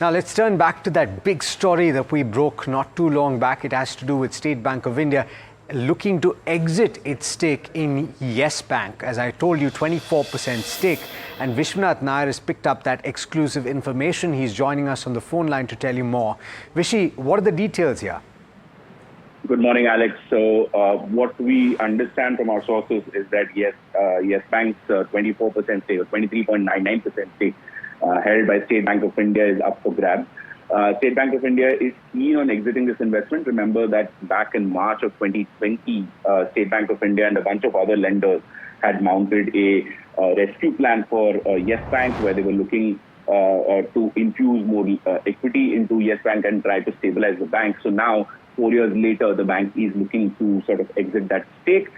Now let's turn back to that big story that we broke not too long back. It has to do with State Bank of India looking to exit its stake in Yes Bank. As I told you, 24% stake. And Vishwanath Nair has picked up that exclusive information. He's joining us on the phone line to tell you more. Vishy, what are the details here? Good morning, Alex. So what we understand from our sources is that Yes Bank's 24% stake, or 23.99% stake held by State Bank of India is up for grabs. State Bank of India is keen on exiting this investment. Remember that back in March of 2020, State Bank of India and a bunch of other lenders had mounted a rescue plan for Yes Bank, where they were looking to infuse more equity into Yes Bank and try to stabilize the bank. So now, 4 years later, the bank is looking to sort of exit that stake.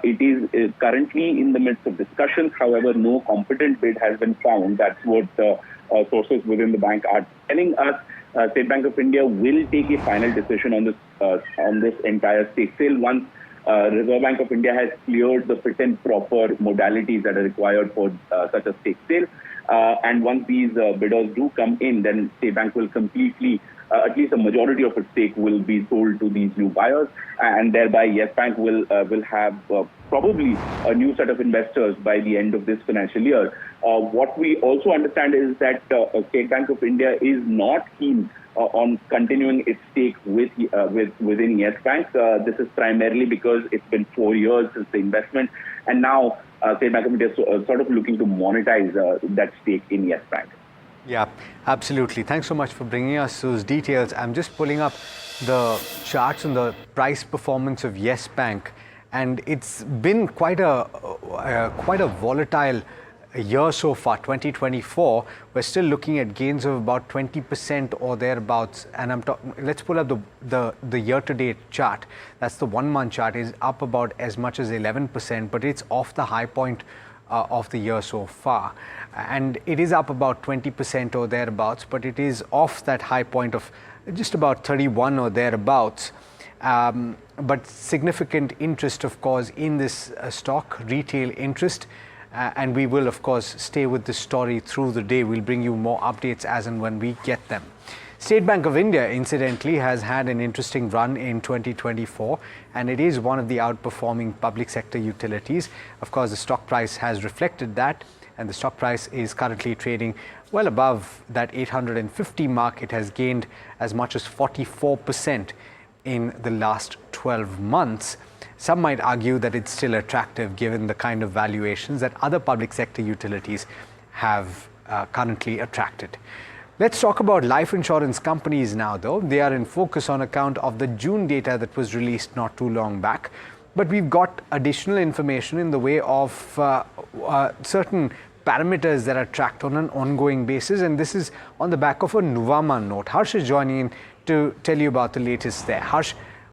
It is currently in the midst of discussions. However, no competent bid has been found. That's what sources within the bank are telling us. State Bank of India will take a final decision on this entire stake sale once Reserve Bank of India has cleared the fit and proper modalities that are required for such a stake sale. And once these bidders do come in, then State Bank will completely, at least a majority of its stake will be sold to these new buyers, and thereby Yes Bank will have probably a new set of investors by the end of this financial year. What we also understand is that State Bank of India is not keen on continuing its stake within Yes Bank. This is primarily because it's been 4 years since the investment, and now State Bank of India is sort of looking to monetize that stake in Yes Bank. Yeah, absolutely. Thanks so much for bringing us those details. I'm just pulling up the charts on the price performance of Yes Bank, and it's been quite a volatile year so far. 2024, we're still looking at gains of about 20% or thereabouts. And let's pull up the year-to-date chart. That's the 1 month chart. Is up about as much as 11%, but it's off the high point of the year so far, and it is up about 20% or thereabouts, but it is off that high point of just about 31 or thereabouts. But significant interest, of course, in this stock, retail interest, and we will, of course, stay with this story through the day. We'll bring you more updates as and when we get them. State Bank of India, incidentally, has had an interesting run in 2024, and it is one of the outperforming public sector utilities. Of course, the stock price has reflected that, and the stock price is currently trading well above that 850 mark. It has gained as much as 44% in the last 12 months. Some might argue that it's still attractive given the kind of valuations that other public sector utilities have currently attracted. Let's talk about life insurance companies now, though. They are in focus on account of the June data that was released not too long back. But we've got additional information in the way of certain parameters that are tracked on an ongoing basis. And this is on the back of a Nuvama note. Harsh is joining in to tell you about the latest there. Harsh,